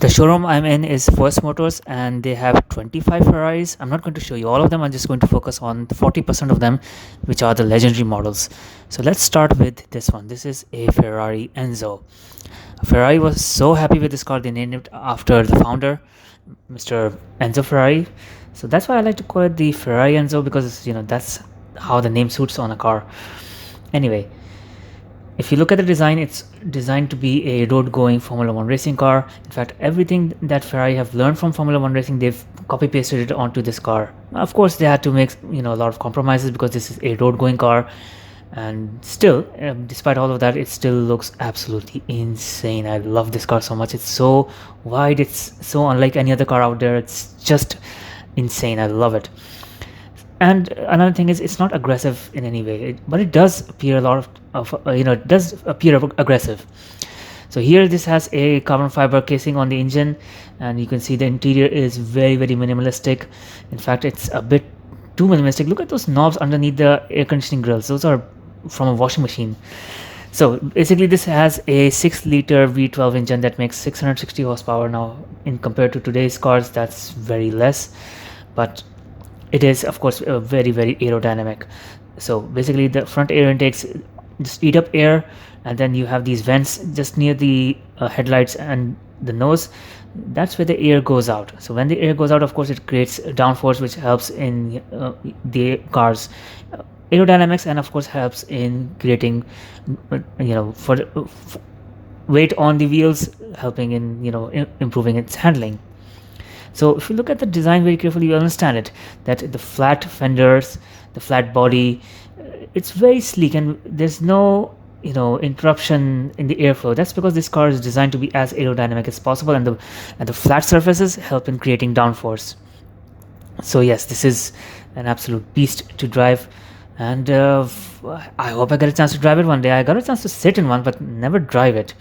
The showroom I'm in is First Motors, and they have 25 Ferraris. I'm not going to show you all of them. I'm just going to focus on 40% of them, which are the legendary models. So let's start with this one. This is a Ferrari Enzo. Ferrari was so happy with this car, they named it after the founder, Mr. Enzo Ferrari. So that's why I like to call it the Ferrari Enzo, because that's how the name suits on a car. Anyway, if you look at the design, it's designed to be a road-going Formula 1 racing car. In fact, everything that Ferrari have learned from Formula 1 racing, they've copy-pasted it onto this car. Of course, they had to make a lot of compromises because this is a road-going car. And still, despite all of that, it still looks absolutely insane. I love this car so much. It's so wide, it's so unlike any other car out there. It's just insane. I love it. And another thing is, it's not aggressive in any way, but it does appear it does appear aggressive. So here this has a carbon fiber casing on the engine, and you can see the interior is very minimalistic. In fact, it's a bit too minimalistic. Look at those knobs underneath the air conditioning grills. Those are from a washing machine. So basically this has a 6-liter V12 engine that makes 660 horsepower. Now, in compared to today's cars, that's very less, but it is of course very aerodynamic. So basically the front air intakes just eat up air, and then you have these vents just near the headlights and the nose. That's where the air goes out. So when the air goes out, of course, it creates downforce, which helps in the car's aerodynamics, and of course helps in creating for weight on the wheels, helping in improving its handling. So if you look at the design very carefully, you understand it, that the flat fenders, the flat body, it's very sleek, and there's no interruption in the airflow. That's because this car is designed to be as aerodynamic as possible, and the flat surfaces help in creating downforce. So yes, this is an absolute beast to drive, and I hope I get a chance to drive it one day. I got a chance to sit in one, but never drive it.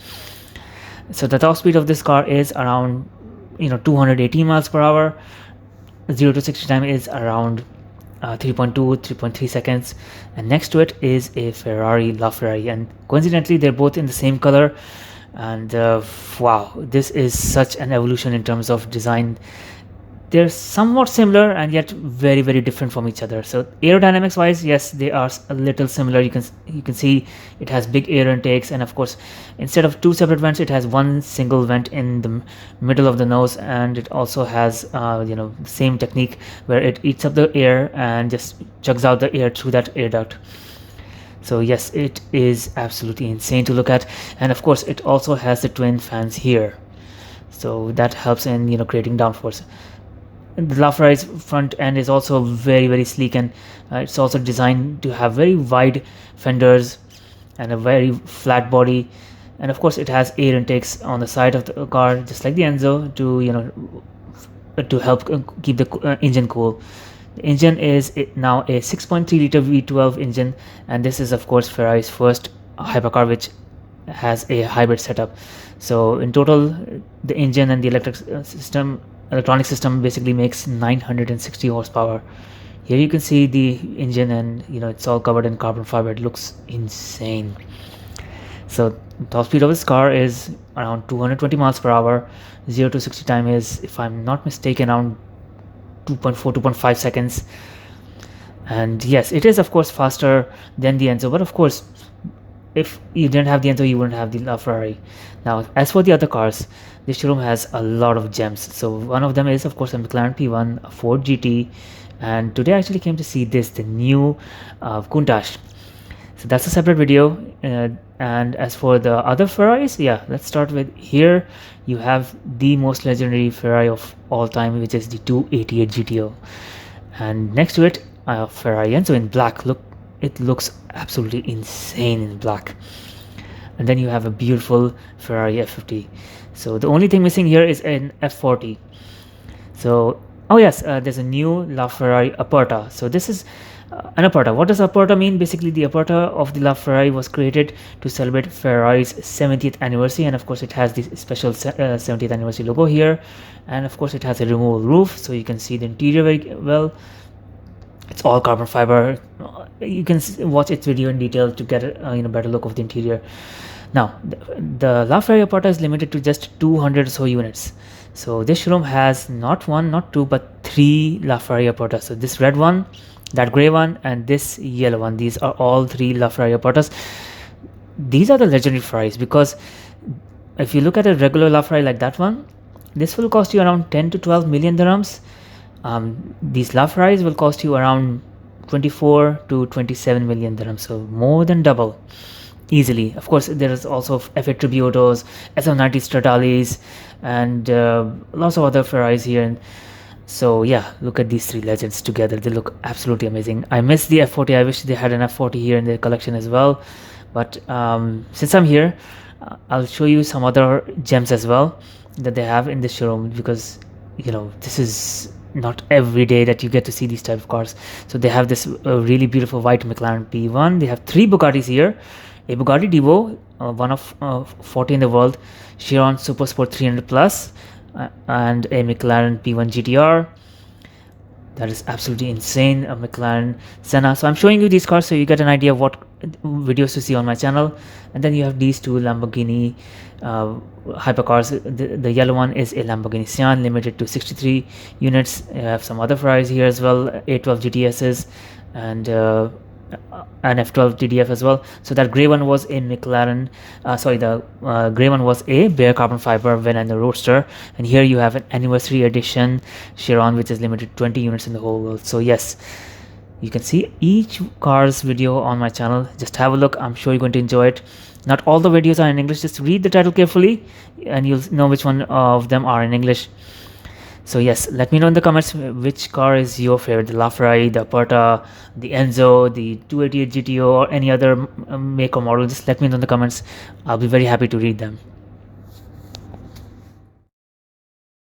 So the top speed of this car is around 280 miles per hour. 0 to 60 time is around 3.3 seconds, and next to it is a Ferrari La Ferrari, and coincidentally they're both in the same color. And wow, this is such an evolution in terms of design. They're somewhat similar and yet very different from each other. So aerodynamics wise, yes, they are a little similar. You can see it has big air intakes, and of course instead of two separate vents, it has one single vent in the middle of the nose, and it also has same technique where it eats up the air and just chugs out the air through that air duct. So yes, it is absolutely insane to look at, and of course it also has the twin fans here, so that helps in creating downforce. The La Ferrari's front end is also very sleek, and it's also designed to have very wide fenders and a very flat body, and of course it has air intakes on the side of the car, just like the Enzo, to help keep the engine cool. The engine is now a 6.3 liter V12 engine, and this is of course Ferrari's first hypercar which has a hybrid setup. So in total, the engine and the electronic system basically makes 960 horsepower. Here you can see the engine, and it's all covered in carbon fiber. It looks insane. So top speed of this car is around 220 miles per hour. 0 to 60 time is, if I'm not mistaken, around 2.5 seconds. And yes, it is of course faster than the Enzo, but of course if you didn't have the Enzo, you wouldn't have the La Ferrari. Now, as for the other cars, this showroom has a lot of gems. So one of them is of course a Mclaren P1, a Ford GT, and today I actually came to see the new Countach. So that's a separate video. And as for the other Ferraris, yeah, let's start with here. You have the most legendary Ferrari of all time, which is the 288 GTO, and next to it, Ferrari Enzo in black. Look, it looks absolutely insane in black. And then you have a beautiful Ferrari F50. So the only thing missing here is an F40. So oh yes, there's a new La Ferrari Aperta. So this is an Aperta. What does Aperta mean? Basically, the Aperta of the La Ferrari was created to celebrate Ferrari's 70th anniversary, and of course it has the special 70th anniversary logo here, and of course it has a removable roof, so you can see the interior very well. It's all carbon fiber. You can watch its video in detail to get a better look of the interior. Now, the La Ferrari Porta is limited to just 200 or so units. So this showroom has not one, not two, but three La Ferrari Portas. So this red one, that gray one, and this yellow one. These are all three La Ferrari Portas. These are the legendary Ferraris, because if you look at a regular La Ferrari like that one, this will cost you around 10 to 12 million dirhams. These La Ferraris will cost you around 24 to 27 million dirhams, so more than double easily. Of course, there is also F8 Tributos, SF90 Stradalis, and lots of other Ferraris here. And so yeah, look at these three legends together. They look absolutely amazing. I miss the F40. I wish they had an F40 here in their collection as well. But since I'm here, I'll show you some other gems as well that they have in this showroom, because you know, this is not every day that you get to see these type of cars. So they have this really beautiful white McLaren P1. They have three Bugattis here: a Bugatti Divo, one of 40 in the world, Chiron Super Sport 300 Plus, and a McLaren P1 GTR. That is absolutely insane, a McLaren Senna. So I'm showing you these cars so you get an idea of what videos to see on my channel. And then you have these two Lamborghini hypercars. The yellow one is a Lamborghini Sian, limited to 63 units. You have some other Ferraris here as well, A12 GTSs, and an F12 DDF as well. So that gray one was a McLaren, the gray one was a bare carbon fiber Van and the Roadster, and here you have an anniversary edition Chiron, which is limited to 20 units in the whole world. So yes, you can see each car's video on my channel. Just have a look. I'm sure you're going to enjoy it. Not all the videos are in English. Just read the title carefully and you'll know which one of them are in English. So yes, let me know in the comments which car is your favorite, the La Ferrari, the Porta, the Enzo, the 288 GTO, or any other make or model. Just let me know in the comments. I'll be very happy to read them.